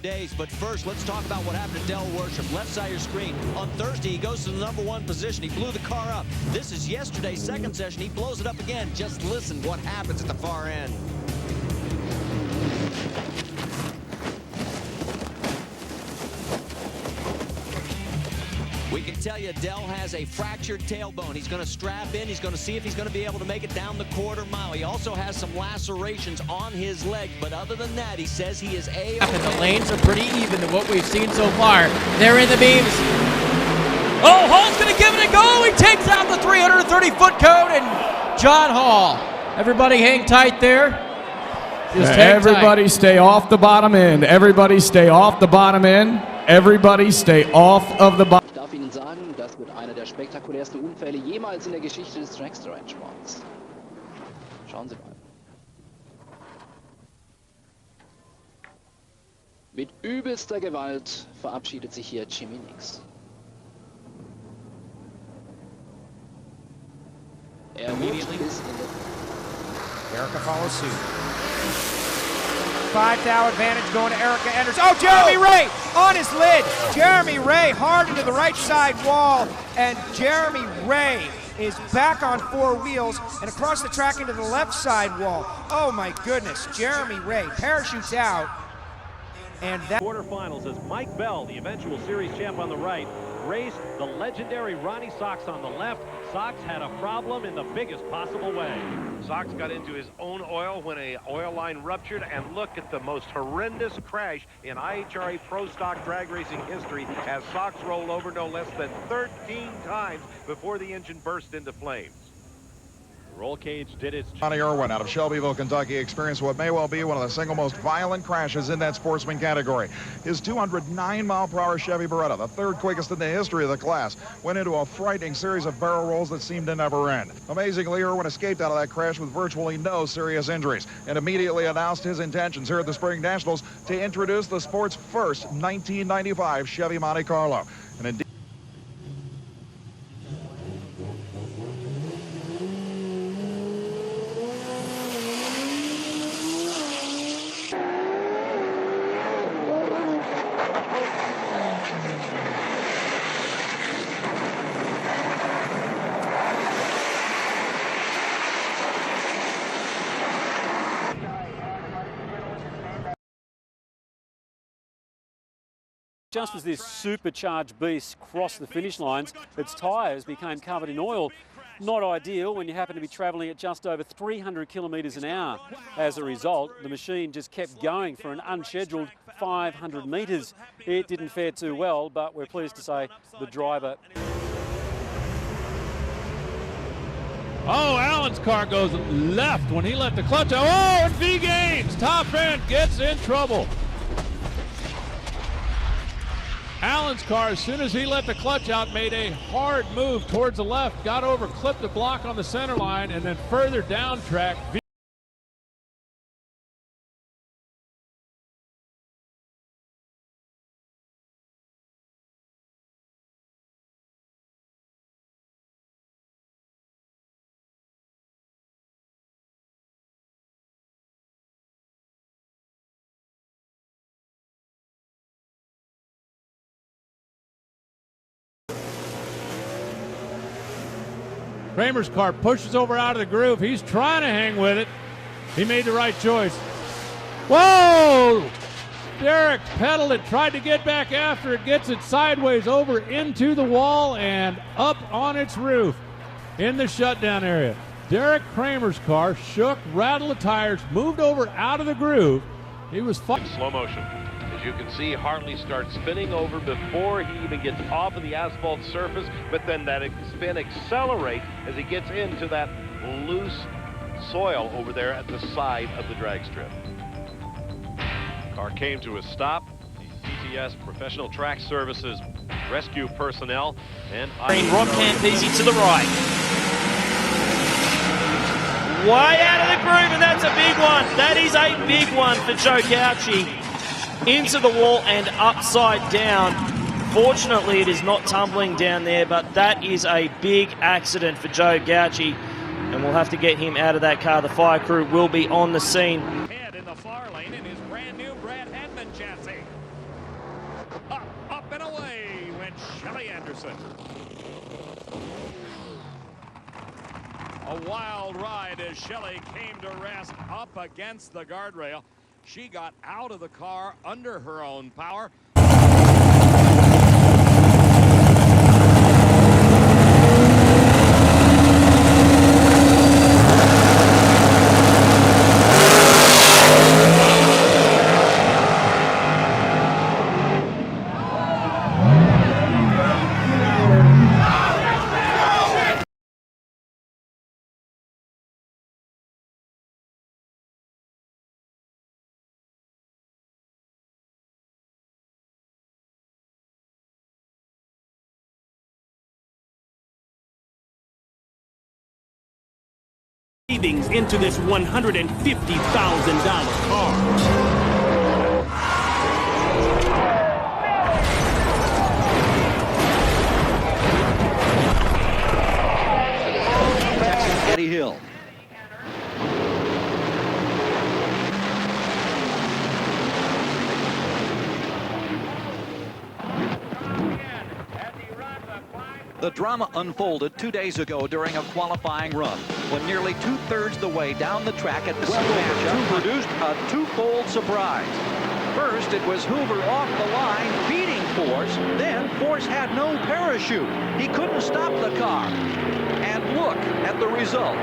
days, but first let's talk about what happened to Del Worship. Left side of your screen. On Thursday he goes to the #1 position. He blew the car up. This is yesterday's second session. He blows it up again. Just listen what happens at the far end. We can tell you Del has a fractured tailbone. He's going to strap in. He's going to see if he's going to be able to make it down the quarter mile. He also has some lacerations on his leg, but other than that, he says he is A-OK. And the lanes are pretty even to what we've seen so far. They're in the beams. Oh, Hall's going to give it a go. He takes out the 330-foot cone, and John Hall. Everybody hang tight there. Everybody stay off the bottom end. Everybody stay off the bottom end. Everybody stay off of the bottom. Ich darf Ihnen sagen, das wird einer der spektakulärsten Unfälle jemals in der Geschichte des Dragster-Rennsports. Schauen Sie mal. Mit übelster Gewalt verabschiedet sich hier Jimmy Nix. Immediately, Erica follows suit. 5-thou advantage going to Erica Enders. Oh, Jeremy Ray on his lid. Jeremy Ray hard into the right side wall, and Jeremy Ray is back on four wheels and across the track into the left side wall. Oh my goodness, Jeremy Ray parachutes out, and that quarterfinals as Mike Bell, the eventual series champ on the right, raced the legendary Ronnie Sox on the left. Sox had a problem in the biggest possible way. Sox got into his own oil when a oil line ruptured, and look at the most horrendous crash in IHRA Pro Stock drag racing history as Sox rolled over no less than 13 times before the engine burst into flames. The roll cage did its job. Johnny Irwin out of Shelbyville, Kentucky experienced what may well be one of the single most violent crashes in that sportsman category. His 209-mile-per-hour Chevy Beretta, the third quickest in the history of the class, went into a frightening series of barrel rolls that seemed to never end. Amazingly, Irwin escaped out of that crash with virtually no serious injuries and immediately announced his intentions here at the Spring Nationals to introduce the sport's first 1995 Chevy Monte Carlo. And indeed, just as this supercharged beast crossed the finish lines, its tyres became covered in oil. Not ideal when you happen to be travelling at just over 300 kilometres an hour. As a result, the machine just kept going for an unscheduled 500 metres. It didn't fare too well, but we're pleased to say the driver... Oh, Allen's car goes left when he let the clutch out. Oh, and V Gaines, top end, gets in trouble. Allen's car, as soon as he let the clutch out, made a hard move towards the left, got over, clipped the block on the center line, and then further down track. Kramer's car pushes over out of the groove. He's trying to hang with it. He made the right choice. Whoa! Derek pedaled it, tried to get back after it, gets it sideways over into the wall and up on its roof in the shutdown area. Derek Kramer's car shook, rattled the tires, moved over out of the groove. He was in slow motion. As you can see, Hartley starts spinning over before he even gets off of the asphalt surface, but then that spin accelerates as he gets into that loose soil over there at the side of the drag strip. Car came to a stop. The TTS Professional Track Services rescue personnel and Rob Campese to the right. Way out of the groove, and that's a big one. That is a big one for Joe Gauci. Into the wall and upside down. Fortunately, it is not tumbling down there, but that is a big accident for Joe Gauci, and we'll have to get him out of that car. The fire crew will be on the scene. Head in the far lane in his brand new Brad Hadman chassis. Kelly Anderson. A wild ride as Shelley came to rest up against the guardrail. She got out of the car under her own power. Savings into this $150,000 car. Eddie Hill. The drama unfolded 2 days ago during a qualifying run when nearly two-thirds the way down the track at this matchup produced a twofold surprise. First, it was Hoover off the line beating Force. Then Force had no parachute. He couldn't stop the car. And look at the result.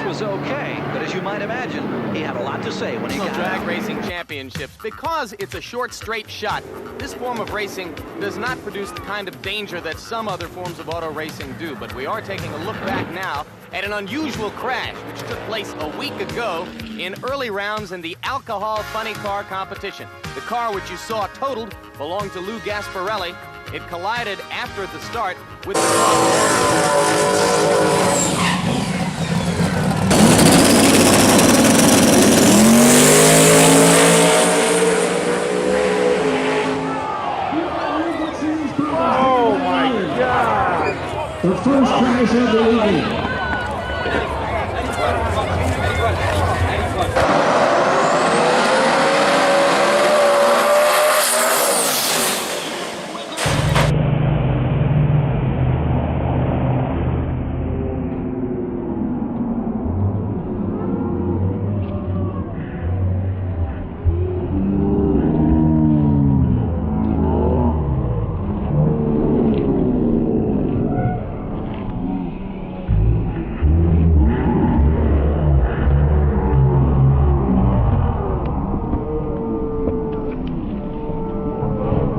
Was okay, but as you might imagine, he had a lot to say when he got drag out. racing championships. Because it's a short, straight shot, this form of racing does not produce the kind of danger that some other forms of auto racing do. But we are taking a look back now at an unusual crash which took place a week ago in early rounds in the alcohol funny car competition. The car which you saw totaled belonged to Lou Gasparelli. It collided after the start with the The first crash of the evening.